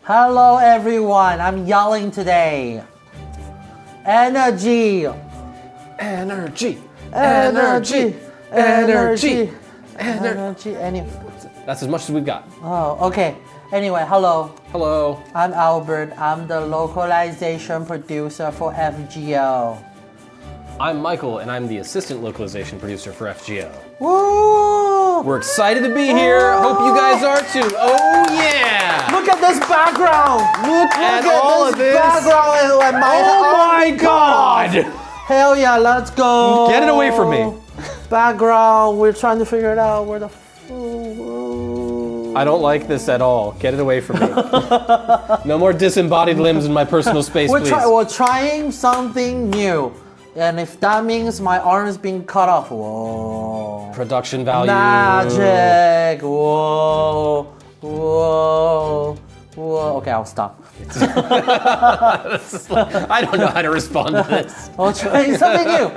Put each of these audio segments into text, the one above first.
Hello everyone, I'm yelling today. Energy. Energy. Energy. Energy. Energy. That's as much as we've got. Oh, okay. Anyway, hello. Hello. I'm Albert. I'm the localization producer for FGO. I'm Michael, and I'm the assistant localization producer for FGO. Woo! We're excited to be here. Hope you guys are too. Oh yeah! Look at this background. Look at all of this. Background. Like Oh my God! Hell yeah! Let's go. Get it away from me. Background. We're trying to figure it out. Where the. I don't like this at all. Get it away from me. No more disembodied limbs in my personal space, please. We're trying something new. And if that means my arm is being cut off, whoa. Production value. Magic, whoa, whoa, whoa. Okay, I'll stop. I don't know how to respond to this. We're trying something new.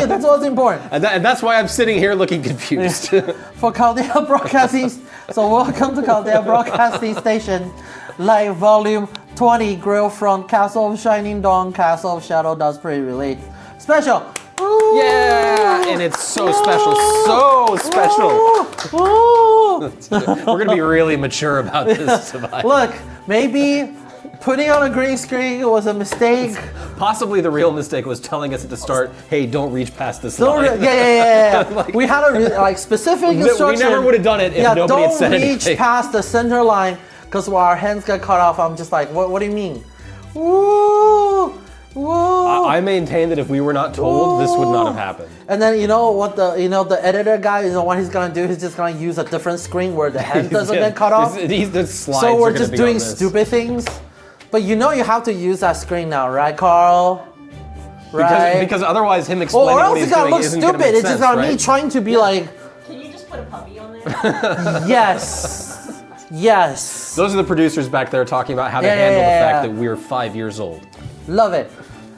That's what's important. And that's why I'm sitting here looking confused. For Chaldea Broadcasting, so welcome to Chaldea Broadcasting Station, Lite Volume 20, Grail from Castle of Shining Dawn, Castle of Shadow, Dusk pre-release special. Ooh. Yeah, and it's so special, so special. We're gonna be really mature about this tonight. Look, maybe putting on a green screen was a mistake. Possibly the real mistake was telling us at the start, hey, don't reach past this line. Yeah. Like, we had a specific instruction. We never would have done it if nobody had said anything. Don't reach past the center line, because when our hands got cut off, I'm just like, what do you mean? Woo! Woo! I maintain that if we were not told, this would not have happened. And then you know what the editor guy, what he's gonna do? He's just gonna use a different screen where the hand doesn't get cut off. The slides so we're are just doing stupid things. But you know you have to use that screen now, right, Carl? Right? Because otherwise him explaining or else what he's it's gonna doing look isn't stupid. gonna make It's just sense, me right? trying to be like. Can you just put a puppy on there? Yes. Yes. Those are the producers back there talking about how to handle the fact that we're 5 years old. Love it.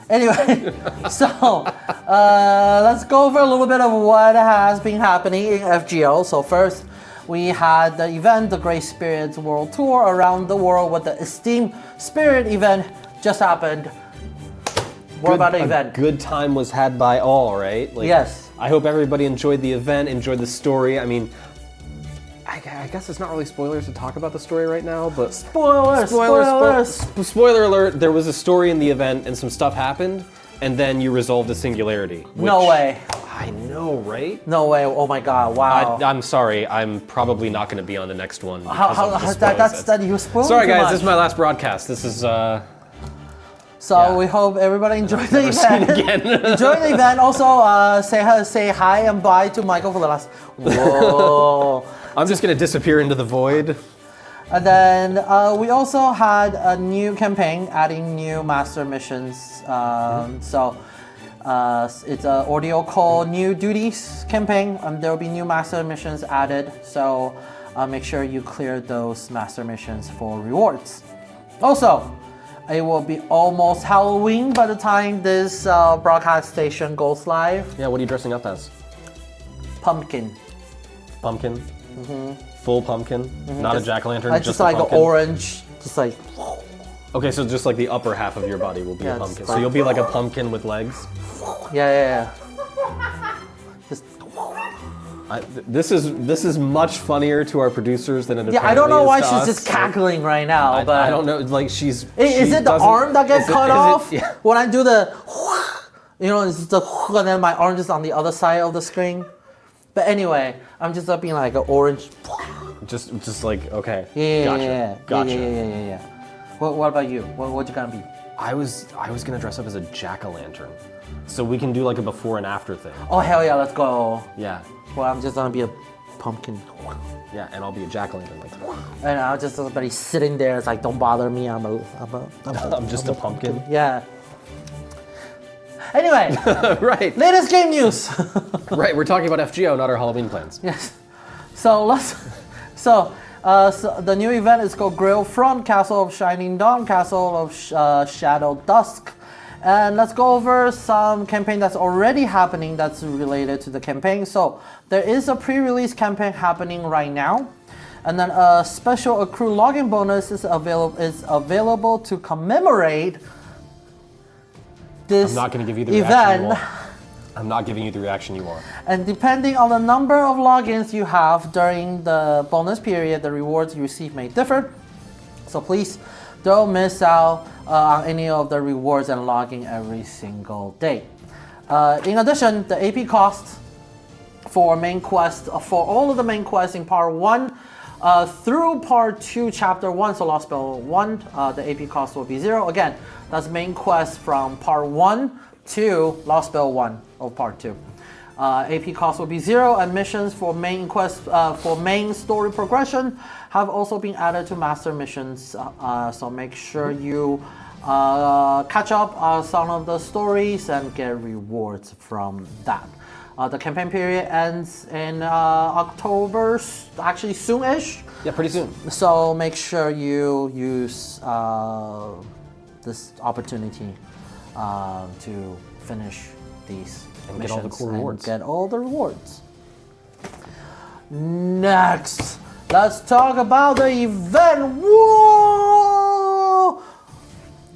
Anyway, so let's go over a little bit of what has been happening in FGO. So first, we had the event, the Great Spirits World Tour around the world with the Esteem Spirit event just happened. What about the event? A good time was had by all, right? Like, yes. I hope everybody enjoyed the event, enjoyed the story. I mean, I guess it's not really spoilers to talk about the story right now, but Spoilers. Spoiler alert, there was a story in the event and some stuff happened, and then you resolved a singularity. No way. I know, right? No way. Oh my God, wow. I'm sorry, I'm probably not going to be on the next one. You spoiled Sorry too guys, much. this is my last broadcast. This is, So we hope everybody enjoyed the event. Enjoy the event. Also, say hi and bye to Michael for the last. Whoa. I'm just gonna disappear into the void. And then we also had a new campaign adding new master missions. So it's an audio call new duties campaign, and there will be new master missions added. So make sure you clear those master missions for rewards. Also, it will be almost Halloween by the time this broadcast station goes live. Yeah, what are you dressing up as? Pumpkin. Pumpkin? Mm-hmm. Full pumpkin? Not a jack-o'-lantern, just like an orange, just like... Okay, so just like the upper half of your body will be a pumpkin. So like... you'll be like a pumpkin with legs? Yeah. Just... This is much funnier to our producers than it apparently is. I don't know why to she's us. just cackling right now, but... I don't know, like she's... Is it the arm that gets cut off? Yeah. When I do the... You know, it's the... And then my arm is on the other side of the screen. But anyway, I'm just being like an orange... Just like, okay. Gotcha. Yeah. What about you? What you gonna be? I was gonna dress up as a jack-o'-lantern. So we can do like a before and after thing. Oh, hell yeah, let's go. Yeah. Well, I'm just gonna be a pumpkin. Yeah, and I'll be a jack-o'-lantern. Like, and I'll just be sitting there. It's like, don't bother me. I'm just a pumpkin. Yeah. Anyway. Right. Latest game news. Right, we're talking about FGO, not our Halloween plans. Yes. So So the new event is called Grail from Castle of Shining Dawn, Castle of Shadow, Dusk. And let's go over some campaign that's already happening that's related to the campaign. So there is a pre-release campaign happening right now. And then a special accrue login bonus is available to commemorate this I'm not going to give you the reaction you event. want. I'm not giving you the reaction you want. And depending on the number of logins you have during the bonus period, the rewards you receive may differ. So please don't miss out on any of the rewards and logging every single day. In addition, the AP cost for main quest, for all of the main quests in part 1 through part 2, chapter 1, so Lost Spell 1, the AP cost will be 0. Again, that's main quest from part 1 to Lost Spell 1 of part 2. AP cost will be 0, and missions for main quest for main story progression have also been added to master missions. So make sure you catch up on some of the stories and get rewards from that. The campaign period ends in October, actually soon-ish. Yeah, pretty soon. So make sure you use this opportunity to finish these and missions get all the cool rewards. Get all the rewards. Next, let's talk about the event. Whoa!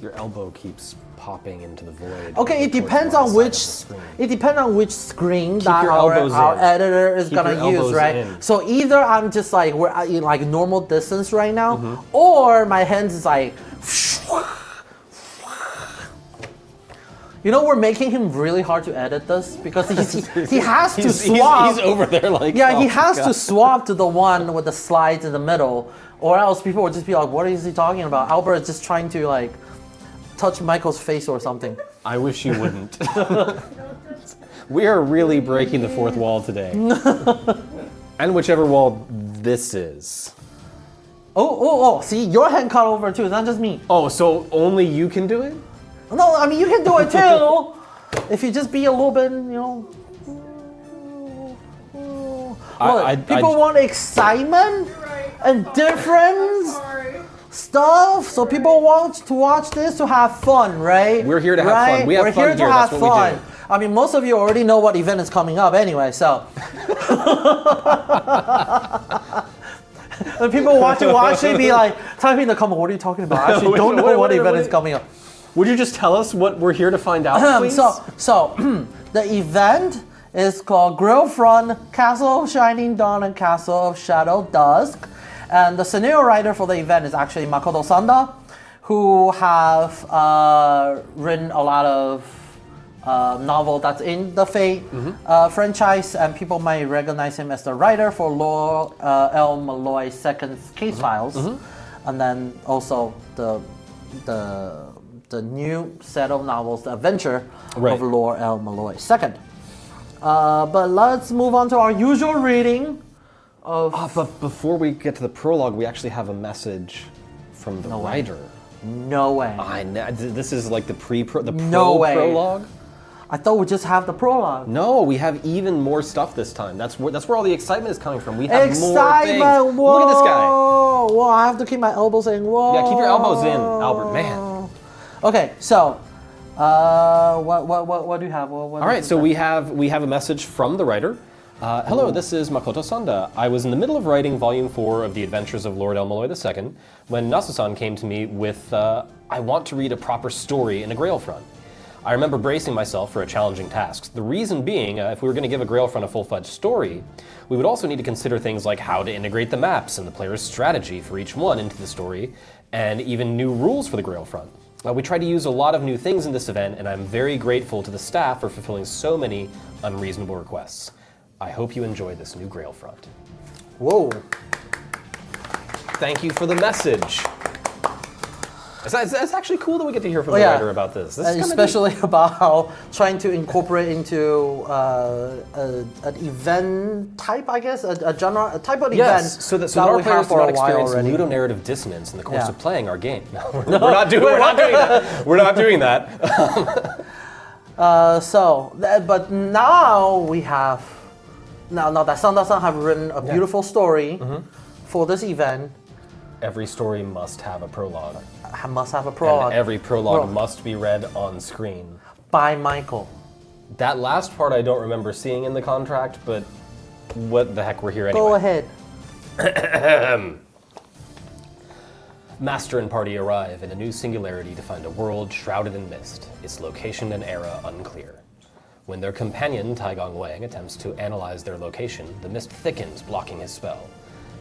Your elbow keeps popping into the void. Okay, it towards depends one on side which of the screen. screen that your our elbows in. editor is Keep gonna your use, elbows right? in. So either I'm just like we're in like normal distance right now, Mm-hmm. or my hands is like. You know, we're making him really hard to edit this because he has to swap. He's over there like. Yeah, oh he has God. to swap to the one with the slides in the middle, or else people would just be like, "What is he talking about?" Albert is just trying to like touch Michael's face or something. I wish you wouldn't. We are really breaking the fourth wall today. And whichever wall this is. Oh! See, your hand cut over too. It's not just me. Oh, so only you can do it? No, I mean you can do it too. If you just be a little bit, you know. People want excitement and difference stuff, so people want to watch this to have fun, right? We're here to have fun. We have We're fun here to here. have That's what we fun. I mean, most of you already know what event is coming up anyway, so. And people watch it, be like, type in the comment, what are you talking about? I actually don't know what event is coming up. Would you just tell us what we're here to find out, please? So the event is called Grail Front, Castle of Shining Dawn, and Castle of Shadow Dusk. And the scenario writer for the event is actually Makoto Sanda, who have written a lot of novel that's in the Fate franchise, and people might recognize him as the writer for Lore L. Malloy's Second's Case Files, and then also the new set of novels, The Adventure of Lore L. Malloy II. But let's move on to our usual reading of... But before we get to the prologue, we actually have a message from the writer. No way. This is like the No way. prologue? I thought we just have the prologue. No, we have even more stuff this time. That's where all the excitement is coming from. We have more things. Whoa. Look at this guy. Whoa, I have to keep my elbows in. Whoa. Yeah, keep your elbows in, Albert. Man. Okay, so what do you have? All right, so we have a message from the writer. Hello, this is Makoto Sanda. I was in the middle of writing Volume 4 of The Adventures of Lord El Malloy II when Nasu-san came to me with, I want to read a proper story in a Grail front. I remember bracing myself for a challenging task. The reason being, if we were going to give a Grail front a full-fledged story, we would also need to consider things like how to integrate the maps and the player's strategy for each one into the story, and even new rules for the Grail front. We tried to use a lot of new things in this event, and I'm very grateful to the staff for fulfilling so many unreasonable requests. I hope you enjoy this new Grail front. Whoa. Thank you for the message. It's actually cool that we get to hear from the writer about this. This is especially about how trying to incorporate into an event type, I guess, a genre, a type of event. So that our players do not experience ludonarrative dissonance in the course of playing our game. No, we're not doing that. We're not doing that. But now we have, now that Sanda-san have written a beautiful story for this event. Every story must have a prologue. Must have a prologue. And every prologue must be read on screen. By Michael. That last part I don't remember seeing in the contract, but what the heck, we're here anyway. Go ahead. Master and party arrive in a new singularity to find a world shrouded in mist, its location and era unclear. When their companion, Taigong Wang, attempts to analyze their location, the mist thickens, blocking his spell.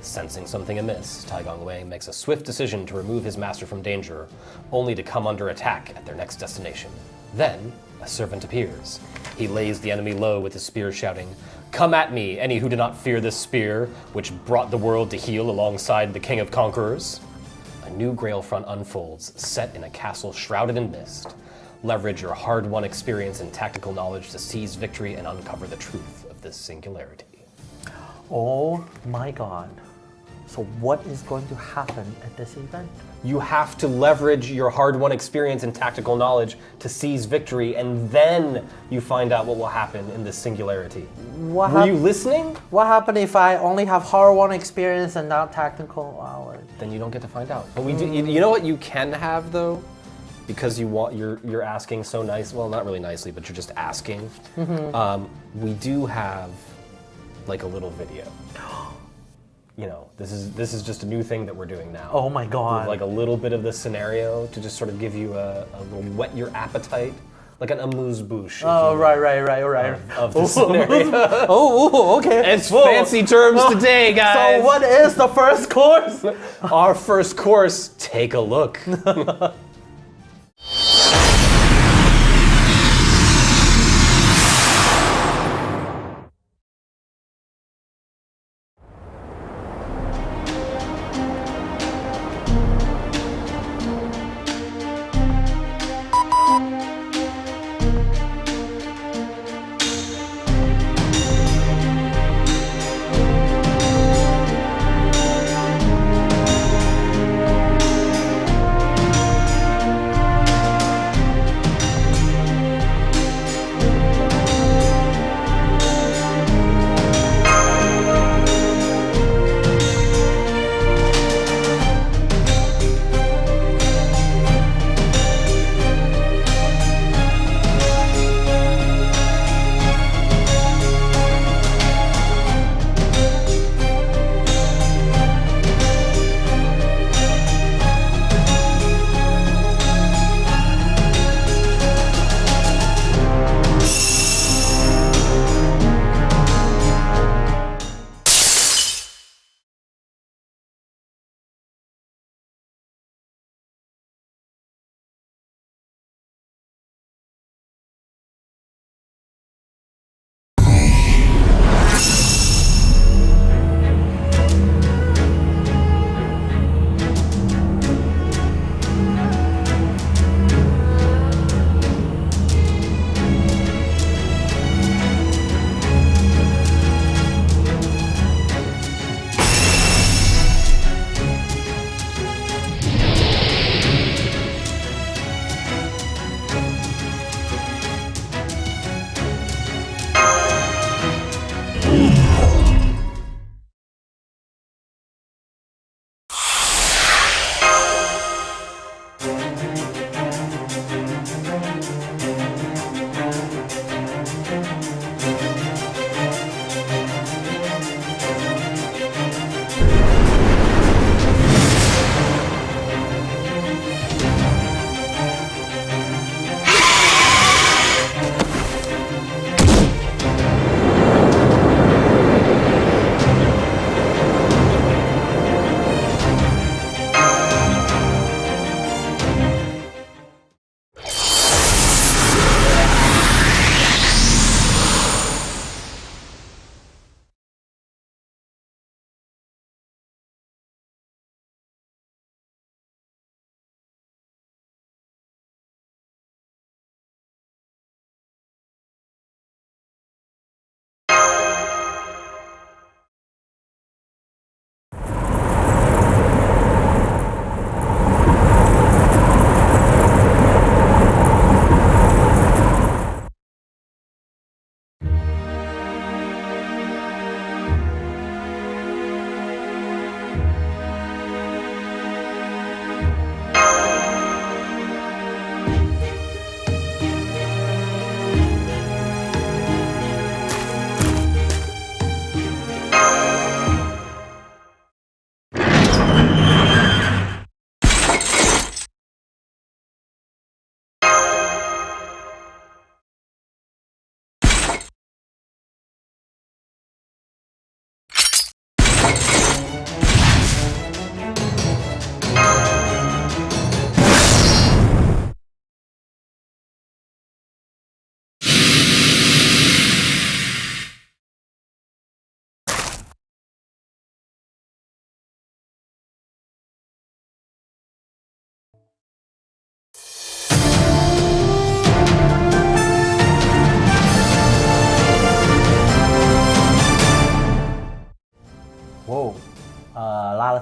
Sensing something amiss, Taigong Wang makes a swift decision to remove his master from danger, only to come under attack at their next destination. Then, a servant appears. He lays the enemy low with his spear, shouting, "Come at me, any who do not fear this spear, which brought the world to heel alongside the King of Conquerors." A new Grail front unfolds, set in a castle shrouded in mist. Leverage your hard-won experience and tactical knowledge to seize victory and uncover the truth of this singularity. Oh my god. So what is going to happen at this event? You have to leverage your hard-won experience and tactical knowledge to seize victory, and then you find out what will happen in this singularity. Were you listening? What happened if I only have hard-won experience and not tactical knowledge? Then you don't get to find out. But we do. You know what you can have though, because you're asking so nice. Well, not really nicely, but you're just asking. We do have like a little video. You know, this is just a new thing that we're doing now. Oh my god. With like a little bit of the scenario to just sort of give you a little whet your appetite, like an amuse-bouche. Oh, right. Of the scenario. Okay. It's fancy terms today, guys. So what is the first course? Our first course, take a look.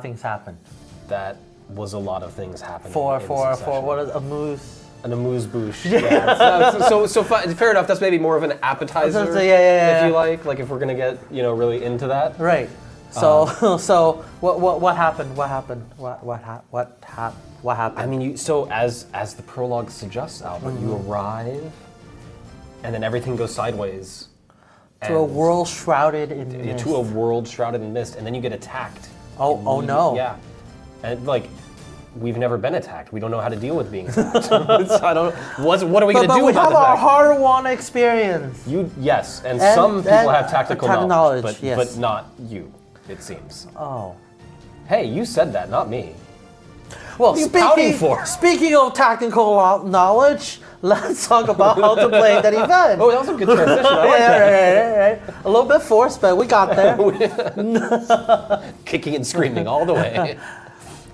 things happen. That was a lot of things happening. For in succession. what is Amuse? An amuse-bouche. Yeah. So fair enough. That's maybe more of an appetizer. Yeah. If you like if we're gonna get really into that. Right. So what happened? What happened? What happened? I mean, as the prologue suggests, Albert, you arrive, and then everything goes sideways. To a world shrouded in mist. To a world shrouded in mist, and then you get attacked. Oh no. Yeah. And we've never been attacked. We don't know how to deal with being attacked. So I don't. What are we going to do we about have the our fact? hard-won experience. Yes, and some people have tactical knowledge, but, yes. but not you, it seems. Oh. Hey, you said that, not me. Well, What are you pouting for? Speaking of tactical knowledge, let's talk about how to play that event. Oh, that was a good transition. I like that. Right. A little bit forced, but we got there. Kicking and screaming all the way.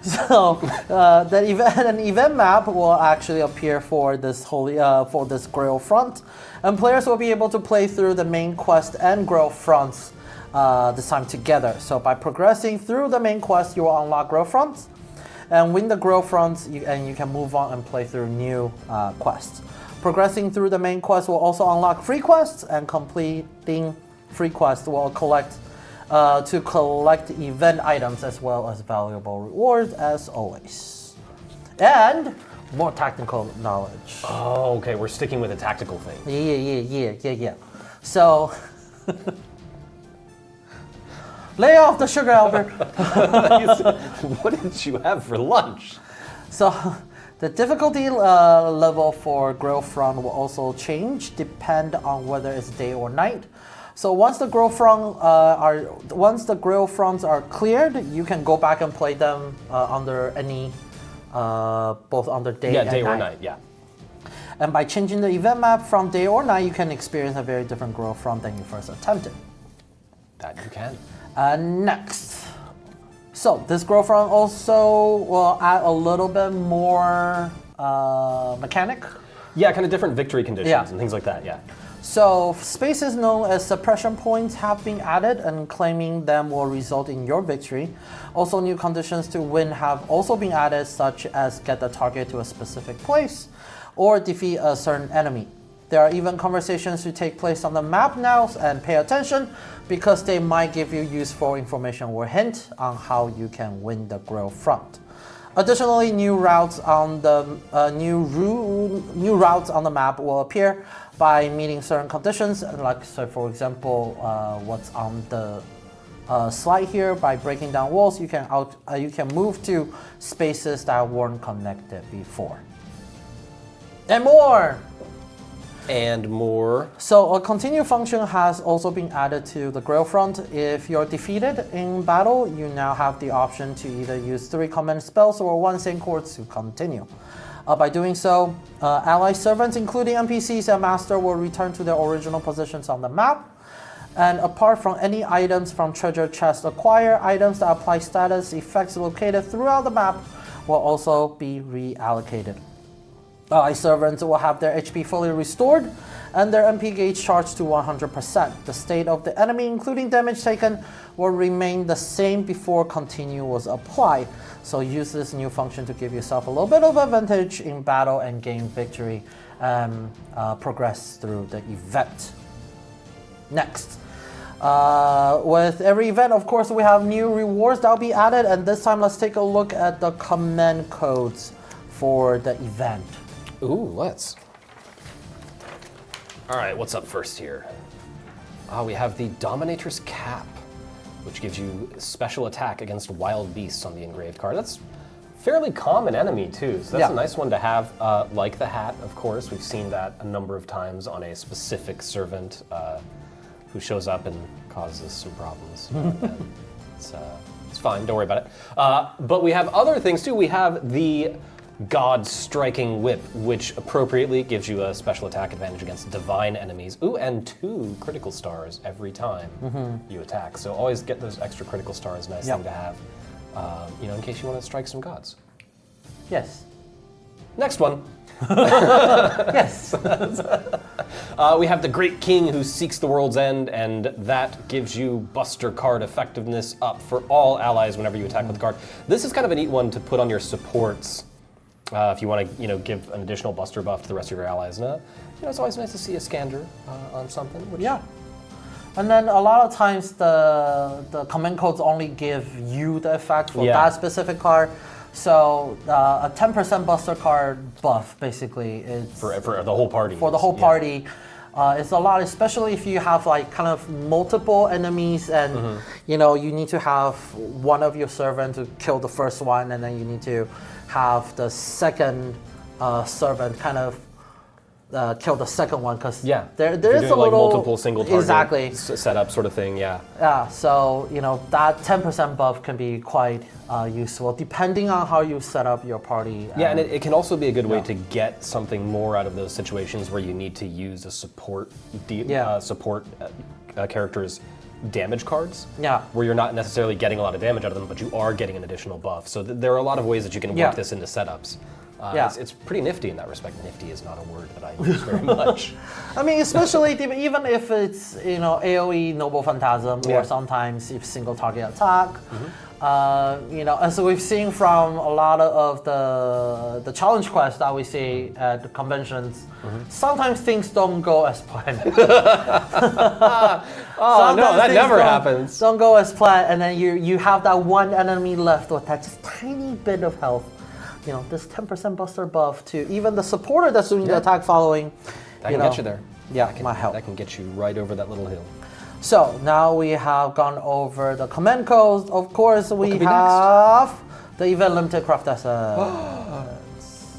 So an event map will actually appear for this Grail front, and players will be able to play through the main quest and Grail fronts this time together. So by progressing through the main quest, you will unlock Grail fronts, and win the Grail fronts, you can move on and play through new quests. Progressing through the main quest will also unlock free quests, and completing free quests will collect event items as well as valuable rewards as always. And more tactical knowledge. Oh, okay, we're sticking with a tactical thing. Yeah. So, lay off the sugar, Albert. What did you have for lunch? So, the difficulty level for Grail front will also change, depend on whether it's day or night. So once the Grail fronts are cleared, you can go back and play them under any, both under day and night. Yeah, day or night, yeah. And by changing the event map from day or night, you can experience a very different Grail front than you first attempted. That you can. Next. So this Grail front also will add a little bit more mechanic. Yeah, kind of different victory conditions and things like that, yeah. So spaces known as suppression points have been added, and claiming them will result in your victory. Also, new conditions to win have also been added, such as get the target to a specific place or defeat a certain enemy. There are even conversations to take place on the map now, and pay attention because they might give you useful information or hint on how you can win the Grail front. Additionally, new routes on the map will appear by meeting certain conditions, like for example, what's on the slide here. By breaking down walls, you can move to spaces that weren't connected before, and more. And more. So a continue function has also been added to the Grail front. If you're defeated in battle, you now have the option to either use 3 command spells or 1 sync chord to continue. By doing so, ally servants, including NPCs and master, will return to their original positions on the map. And apart from any items from treasure chest acquired, items that apply status effects located throughout the map will also be reallocated. Ally servants will have their HP fully restored and their MP gauge charged to 100%. The state of the enemy, including damage taken, will remain the same before continue was applied. So use this new function to give yourself a little bit of advantage in battle and gain victory and progress through the event. Next. With every event, of course, we have new rewards that will be added, and this time let's take a look at the command codes for the event. Ooh, let's. All right, what's up first here? We have the Dominatrix Cap, which gives you special attack against wild beasts on the engraved card. That's fairly common enemy too, so that's a nice one to have. Like the hat, of course, we've seen that a number of times on a specific servant who shows up and causes some problems. And it's fine, don't worry about it. But we have other things too. We have the God Striking Whip, which appropriately gives you a special attack advantage against divine enemies. Ooh, and 2 critical stars every time you attack. So always get those extra critical stars. Nice thing to have, in case you want to strike some gods. Yes. Next one. Yes. We have the Great King who seeks the world's end, and that gives you Buster card effectiveness up for all allies whenever you attack with the card. This is kind of a neat one to put on your supports if you want to, give an additional Buster buff to the rest of your allies. And, it's always nice to see a Scander on something. Which Yeah. And then a lot of times the command codes only give you the effect for that specific card. So a 10% Buster card buff basically is for the whole party. For the whole party. It's a lot, especially if you have like kind of multiple enemies and you need to have one of your servants to kill the first one, and then you need to have the second servant kind of kill the second one, because there is a little multiple single target setup sort of thing. Yeah, so that 10% buff can be quite useful depending on how you set up your party. And it can also be a good way to get something more out of those situations where you need to use a support character's damage cards. Where you're not necessarily getting a lot of damage out of them, but you are getting an additional buff. So there are a lot of ways that you can work this into setups. It's pretty nifty in that respect. Nifty is not a word that I use very much. I mean, especially even if it's AOE Noble Phantasm, or sometimes if single target attack. As we've seen from a lot of the challenge quests that we see at the conventions, sometimes things don't go as planned. No, that never happens. Don't go as planned, and then you have that one enemy left with that just tiny bit of health. This 10% Buster buff to even the supporter that's doing the attack following. That can get you there. Yeah, might help. That can get you right over that little hill. So now we have gone over the command codes. Of course, we have the event limited craft essence.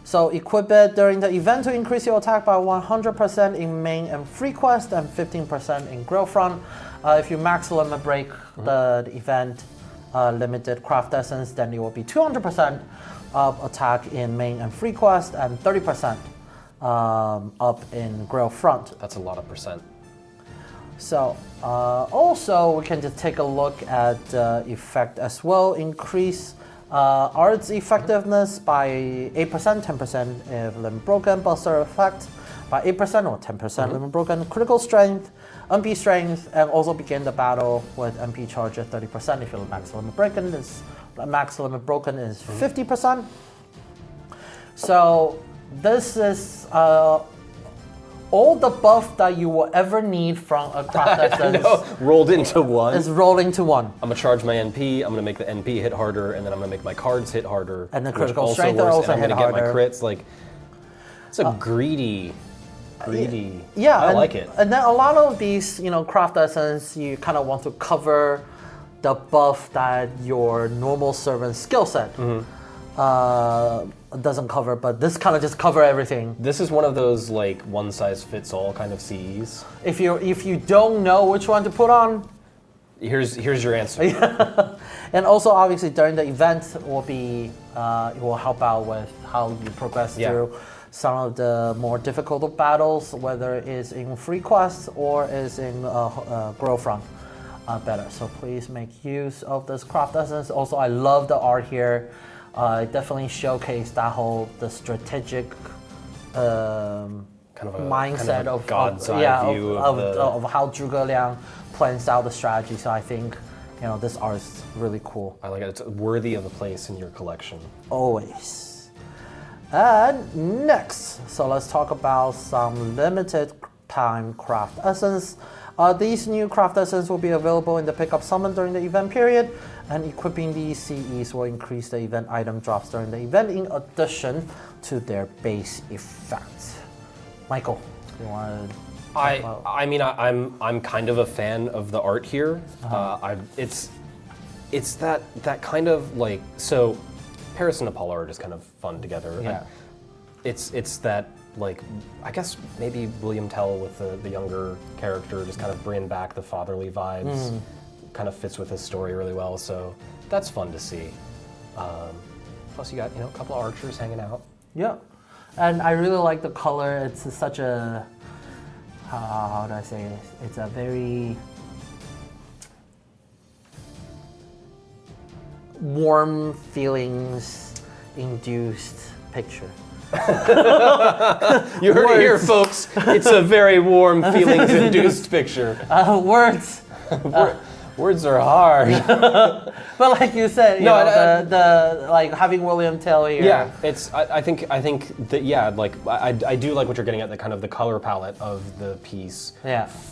So equip it during the event to increase your attack by 100% in main and free quest and 15% in Grail front. If you max limit break the event limited craft essence, then it will be 200% of attack in main and free quest and 30% up in Grail front. That's a lot of percent. So also we can just take a look at effect as well. Increase art's effectiveness by 8%, 10% if limit broken. Buster effect by 8% or 10% limit broken. Critical strength, MP strength, and also begin the battle with MP charge at 30% if your max limit broken is 50%. So this is all the buff that you will ever need from a craft essence rolled into one. Is rolled into one. I'm gonna charge my NP. I'm gonna make the NP hit harder, and then I'm gonna make my cards hit harder. And the critical strength also hit harder. I'm gonna get my crits. Like, it's a greedy. Yeah, I like it. And then a lot of these, craft essence, you kind of want to cover the buff that your normal servant skill set doesn't cover, but this kind of just cover everything. This is one of those like one size fits all kind of CEs. If you don't know which one to put on, here's your answer. And also obviously during the event it will help out with how you progress through some of the more difficult battles, whether it's in free quests or is in Grail front. Better. So please make use of this craft essence. Also, I love the art here. It definitely showcased that the strategic mindset of God's eye view of how Zhuge Liang plans out the strategy. So I think this art is really cool. I like it. It's worthy of a place in your collection. Always. And next, so let's talk about some limited time craft essence. These new craft essence will be available in the pickup summon during the event period, and equipping these CEs will increase the event item drops during the event in addition to their base effect. Michael, you want to? I'm kind of a fan of the art here. It's that kind of like, so Paris and Apollo are just kind of fun together. Yeah. It's that, like, I guess maybe William Tell with the younger character just kind of bringing back the fatherly vibes. Kind of fits with his story really well, so that's fun to see. Plus you got, a couple of archers hanging out. Yeah, and I really like the color. It's such a, how do I say this? It's a very warm feelings induced picture. You heard it here, folks. It's a very warm, feelings-induced picture. Words. Words are hard. But like you said, you know, the like having William Tell here. Yeah, it's. I think that like I do like what you're getting at. The kind of the color palette of the piece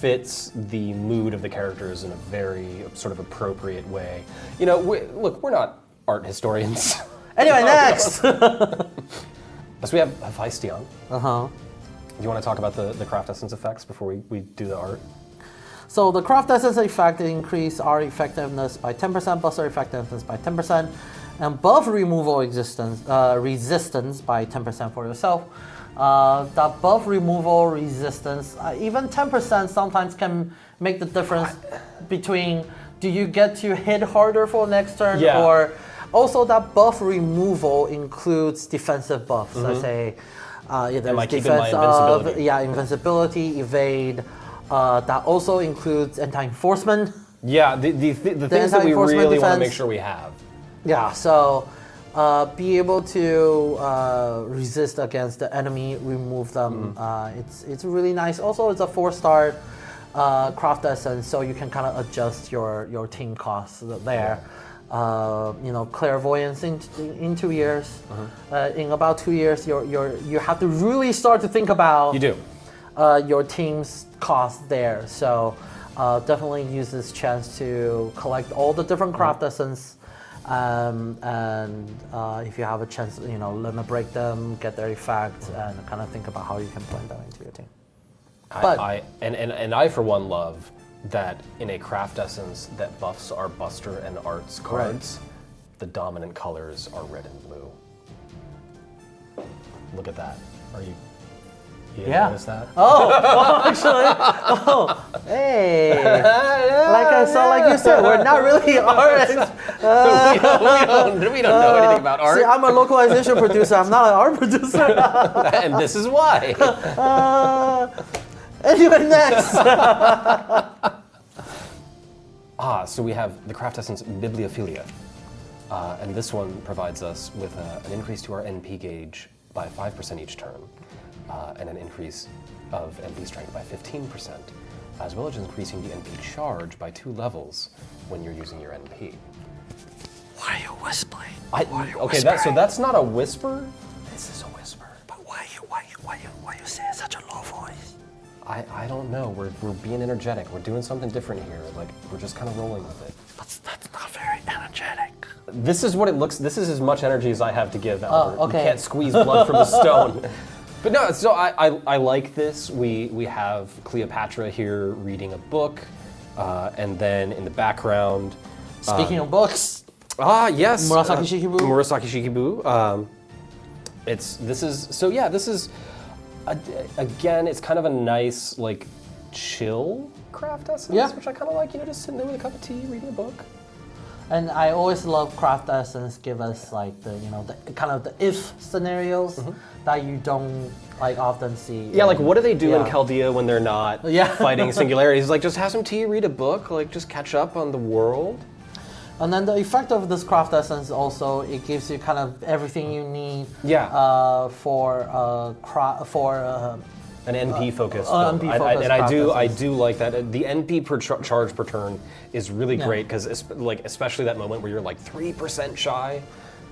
fits the mood of the characters in a very sort of appropriate way. You know, look, we're not art historians. Anyway, next. So we have Hephaestion. Uh-huh. Do you want to talk about the craft essence effects before we do the art? So the craft essence effect increase our effectiveness by 10%, buff our effectiveness by 10%, and buff removal resistance by 10% for yourself. That buff removal resistance, even 10% sometimes can make the difference between do you get to hit harder for next turn or also that buff removal includes defensive buffs. Let's say there's defense of invincibility, evade. That also includes anti-enforcement. Yeah, the things that we really want to make sure we have. Yeah, so be able to resist against the enemy, remove them. It's really nice. Also, it's a 4-star craft essence, so you can kind of adjust your team costs there. You know, clairvoyance in 2 years. In about 2 years, you have to really start to think about. You do. Your team's cost there. So definitely use this chance to collect all the different craft essence, and if you have a chance, you know, limit break them, get their effect, and kind of think about how you can blend that into your team. I for one love that in a craft essence that buffs our Buster and Arts cards, the dominant colors are red and blue. Look at that. You didn't notice that? Hey. Like you said, we're not really artists. we don't know anything about art. See, I'm a localization producer. I'm not an art producer. And this is why. Anyway, next. So we have the craft essence Bibliophilia. And this one provides us with an increase to our NP gauge by 5% each turn. And an increase of NP strength by 15%, as well as increasing the NP charge by 2 levels when you're using your NP. Why are you whispering? So that's not a whisper. This is a whisper. But why you say it such a low voice? I don't know. We're being energetic. We're doing something different here. Like we're just kind of rolling with it. But that's not very energetic. This is what it looks. This is as much energy as I have to give, Albert. Okay. You can't squeeze blood from a stone. But no, so I like this. We have Cleopatra here reading a book, and then in the background. Speaking of books. Yes. Murasaki Shikibu. Murasaki Shikibu. This is again. It's kind of a nice like chill craft essence, which I kind of like. You know, just sitting there with a cup of tea, reading a book. And I always love craft essence give us like the kind of the if scenarios that you don't like often see. Yeah, like what do they do in Chaldea when they're not fighting singularities? Like just have some tea, read a book, like just catch up on the world. And then the effect of this craft essence also, it gives you kind of everything you need for an NP focused. And I do like that. The NP per charge per turn is really great because especially that moment where you're like 3% shy.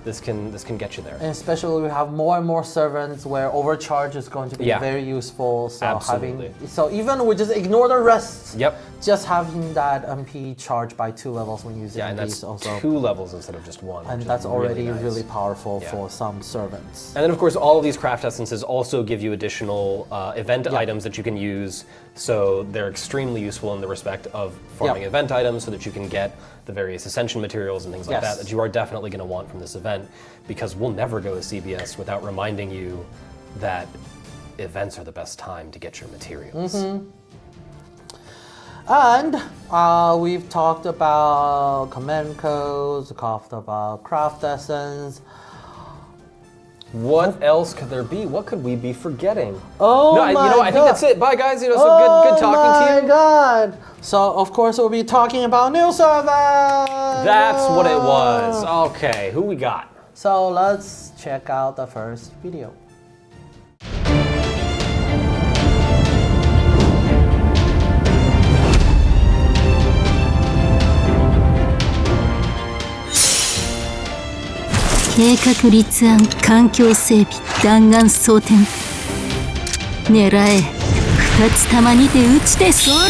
This can get you there. And especially we have more and more servants where overcharge is going to be very useful. So absolutely. So even we just ignore the rest. Yep. Just having that MP charge by 2 levels when using and that's also 2 levels instead of just 1. And that's already nice. Really powerful for some servants. And then of course all of these craft essences also give you additional event items that you can use. So they're extremely useful in the respect of farming event items so that you can get the various ascension materials and things like that you are definitely going to want from this event, because we'll never go to CBS without reminding you that events are the best time to get your materials. And we've talked about command codes, talked about craft essence. What else could there be? What could we be forgetting? I think that's it. Bye, guys. Good talking to you. Oh my God! So of course we'll be talking about new servers. That's what it was. Okay, who we got? So let's check out the first video. 計画立案環境整備弾丸装填狙え二つ弾にて撃ちてソロよ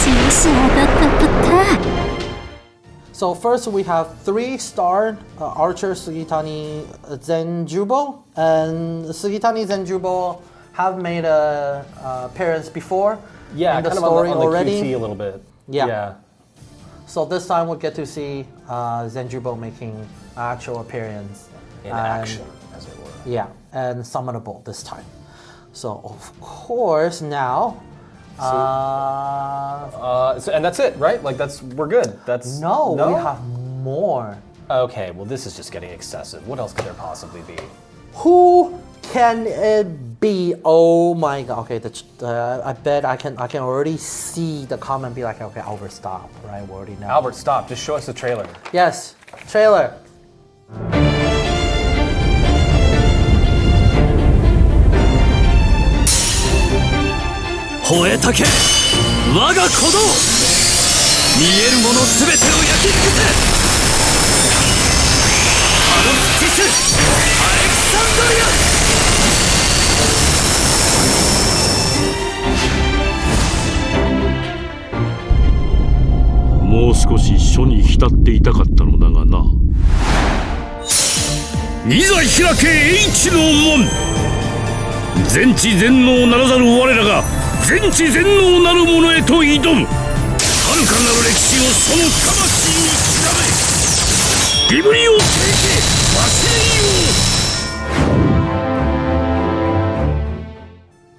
しよし当たった当たった So first we have 3-star Archer Sugitani Zenjubo, and Sugitani Zenjubo have made a appearance before Yeah, in the kind story of on the already. QT a little bit. Yeah. So this time we'll get to see Zenjubo making actual appearance. In action, as it were. Yeah, and summonable this time. So of course now. And that's it, right? Like we're good. That's No, we have more. Okay, well this is just getting excessive. What else could there possibly be? Who can it be? Oh my god. Okay, I bet I can already see the comment be like, okay, Albert, stop, right? We already know. Albert, stop. Just show us the trailer. Yes, trailer. 吠えたけ我が鼓動見えるもの全てを焼き尽くせアドスティス・アレクサンドリアもう少し書に浸っていたかったのだがないざ開け H の門全知全能ならざる我らが全知全能なる者へと挑む遥かなる歴史をその魂に刻めビブリオテーケ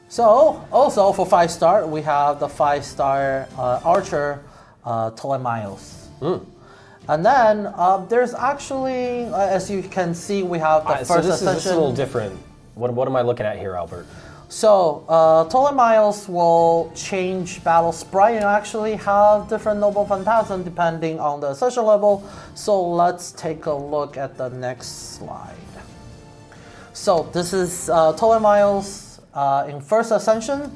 So also for 5-star, we have the 5-star Archer Ptolemios. And then there's actually, as you can see, we have the first so this ascension. is a little different. What am I looking at here, Albert? So Ptolemios will change battle sprite and actually have different noble phantasm depending on the ascension level. So let's take a look at the next slide. So this is Ptolemios in first ascension.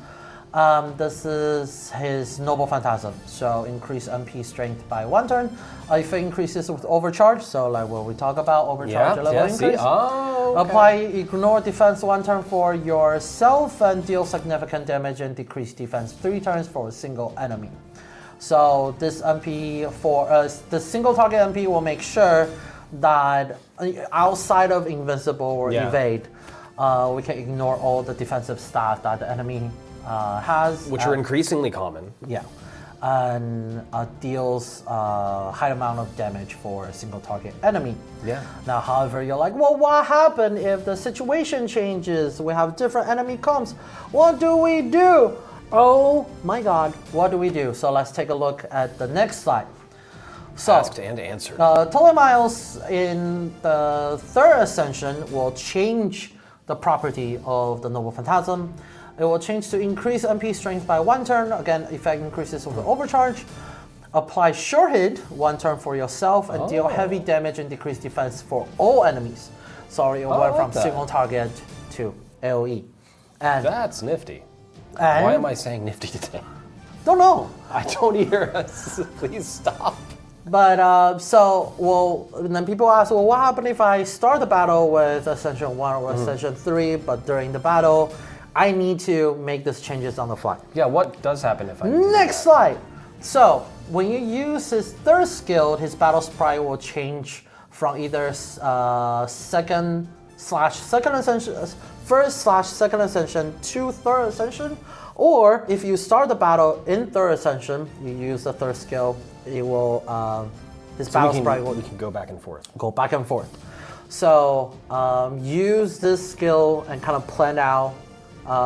This is his noble phantasm. So increase MP strength by 1 turn. If it increases with overcharge, so like what we talk about, overcharge level increase. Oh, okay. Apply ignore defense 1 turn for yourself and deal significant damage and decrease defense 3 turns for a single enemy. So this MP for us, the single target MP will make sure that outside of invincible or evade, we can ignore all the defensive stats that the enemy has. Which are increasingly common. Yeah. And deals high amount of damage for a single target enemy. Yeah. Now, however, you're like, well, what happens if the situation changes? We have different enemy comps. What do we do? Oh my god, what do we do? So let's take a look at the next slide. So, Asked and answered. Ptolemios in the third ascension will change the property of the Noble Phantasm. It will change to increase MP strength by 1 turn. Again, effect increases with the overcharge. Apply sure hit 1 turn for yourself and deal heavy damage and decrease defense for all enemies. Sorry, it went from single target to AoE. And That's nifty. And Why am I saying nifty today? don't know. I don't hear us. Please stop. But and then people ask, well, what happens if I start the battle with Ascension 1 or Ascension 3, but during the battle, I need to make these changes on the fly? Yeah, what does happen if I do Next that? slide. So when you use his third skill, his battle sprite will change from either second ascension, first/second ascension to third ascension, or if you start the battle in third ascension, you use the third skill, it will his battle sprite will we can go back and forth. go back and forth. So use this skill and kind of plan out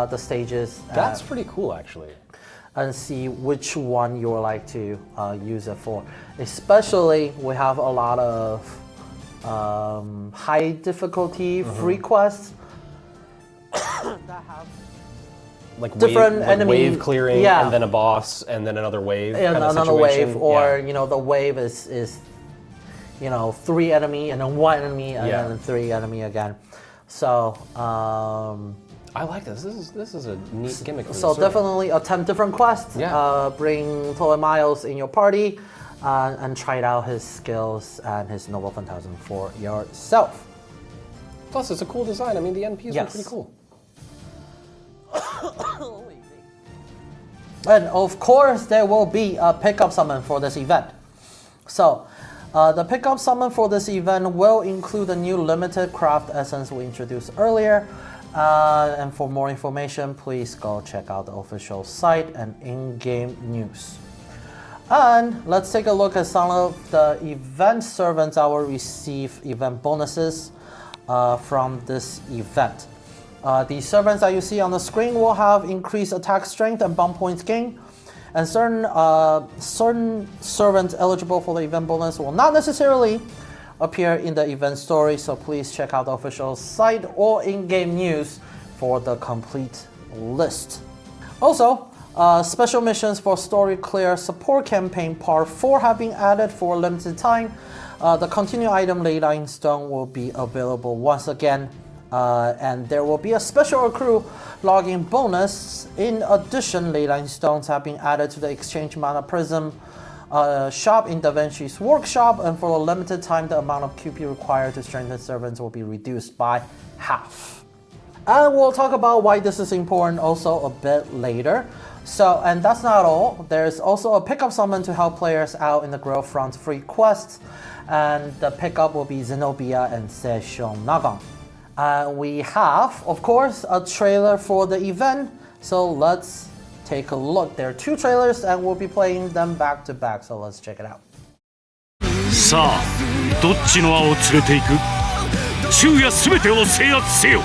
the stages. That's pretty cool, actually. And see which one you would like to use it for. Especially, we have a lot of high difficulty free quests that have Like different wave, enemy wave clearing, yeah. and then a boss, and then another wave. and kind of another situation. wave, or Yeah. the wave is 3 enemy and then 1 enemy and then 3 enemy again. So I like this. This is a neat gimmick. For so the server. definitely attempt different quests. Yeah. Bring Ptolemios in your party. and try out his skills and his Noble Phantasm for yourself. Plus, it's a cool design. I mean, the NPs are pretty cool. And of course, there will be a pickup summon for this event. So, the pickup summon for this event will include the new limited craft essence we introduced earlier. And for more information, please go check out the official site and in-game news. And let's take a look at some of the event servants that will receive event bonuses from this event. The servants that you see on the screen will have increased attack strength and bump points gain. And certain servants eligible for the event bonus will not necessarily appear in the event story, so please check out the official site or in-game news for the complete list. Also, special missions for Story Clear Support Campaign Part 4 have been added for a limited time. The continued item Leyline Stone will be available once again, and there will be a special accrue login bonus. In addition, Leyline Stones have been added to the Exchange Mana Prism shop in Da Vinci's workshop, and for a limited time, the amount of QP required to strengthen servants will be reduced by half. And we'll talk about why this is important also a bit later. So, and that's not all. There's also a pickup summon to help players out in the Grail front free quests, and the pickup will be Zenobia and Sejong Nagang. We have, of course, a trailer for the event, so let's take a look. There are 2 trailers and we'll be playing them back to back, so let's check it out. さあ、どっちの輪を連れていく？昼夜すべてを制圧せよ。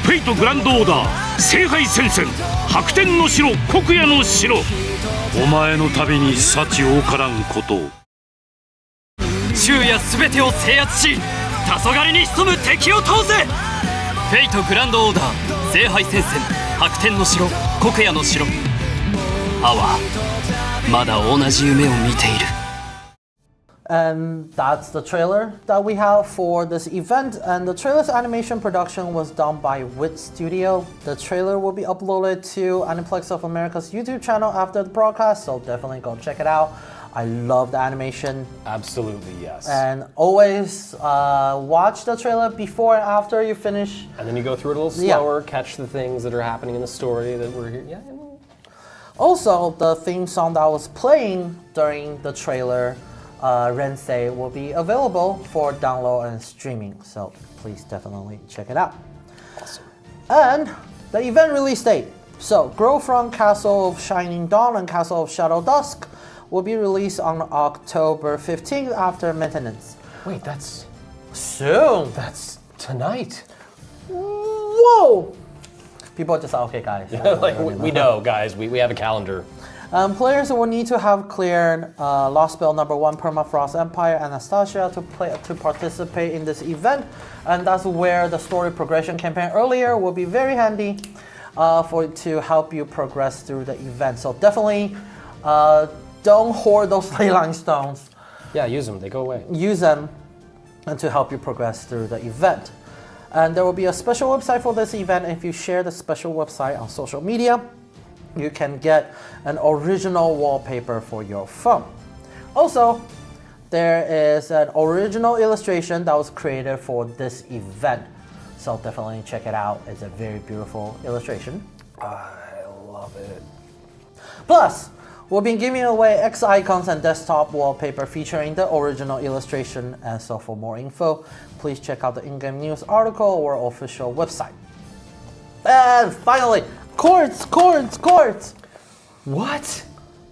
フェイトグランドオーダー、聖杯戦線、白天の城、黒夜の城。お前の旅に幸多からんことを。昼夜すべてを制圧し、黄昏に潜む敵を倒せ。フェイトグランドオーダー、聖杯戦線、白天の城、黒夜の城。アワー、まだ同じ夢を見ている。And that's the trailer that we have for this event, and the trailer's animation production was done by Wit Studio. The trailer will be uploaded to Aniplex of America's YouTube channel after the broadcast, so definitely go check it out. I love the animation. Absolutely, yes. And always watch the trailer before and after you finish. And then you go through it a little slower, catch the things that are happening in the story that we're here. Yeah. Also, the theme song that was playing during the trailer, Rensei, will be available for download and streaming, so please definitely check it out. Awesome. And the event release date. So, Grow from Castle of Shining Dawn and Castle of Shadow Dusk will be released on October 15th after maintenance. Wait, that's soon. That's tonight. Whoa! People are just like, okay, guys. Like we know, guys. We have a calendar. Players will need to have cleared Lost Spell number 1 Permafrost Empire Anastasia to participate in this event, and that's where the story progression campaign earlier will be very handy to help you progress through the event. So definitely don't hoard those Leyline Stones. Yeah, use them. They go away. Use them and to help you progress through the event. And there will be a special website for this event. If you share the special website on social media, you can get an original wallpaper for your phone. Also, there is an original illustration that was created for this event. So definitely check it out. It's a very beautiful illustration. I love it. Plus, we'll be giving away X icons and desktop wallpaper featuring the original illustration. And so for more info, please check out the in-game news article or official website. And finally, Quartz! What?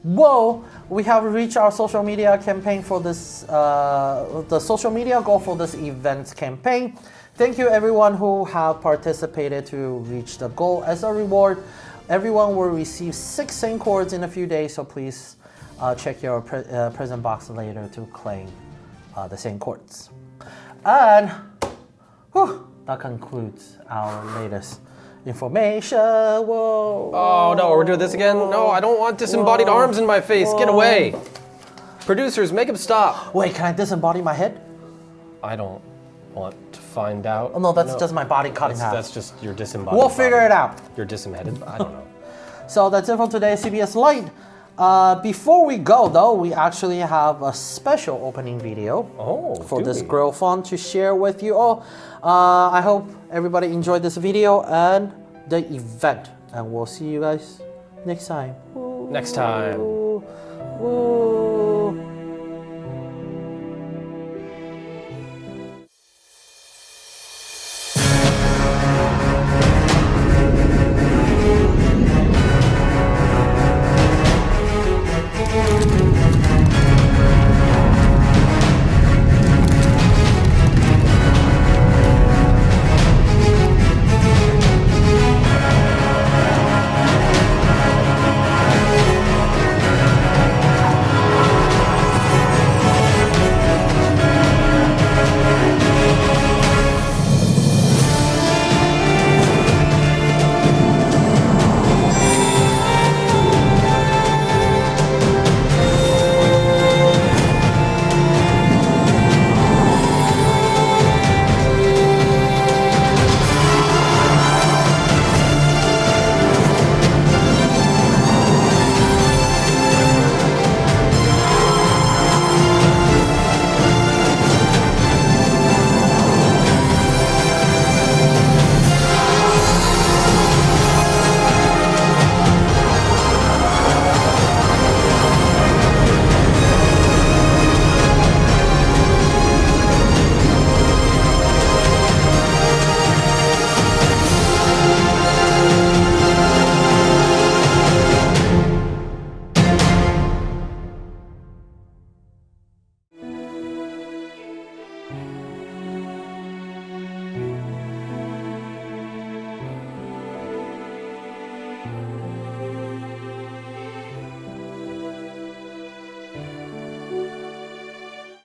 Whoa! We have reached our social media campaign for this, the social media goal for this event campaign. Thank you everyone who have participated to reach the goal. As a reward, everyone will receive 6 Saint Cords in a few days, so please check your present box later to claim the Saint Cords. And that concludes our latest information. Whoa. Oh no, we're doing this again? No, I don't want disembodied arms in my face. Get away. Producers, make him stop. Wait, can I disembody my head? I don't want to find out. Oh no, that's just my body cut in half. That's just your disembodied We'll figure it out. You're disembodied? I don't know. So that's it for today, CBS Lite. Before we go though, we actually have a special opening video for this Grail font to share with you all. I hope everybody enjoyed this video and the event, and we'll see you guys next time. Next time. Woo.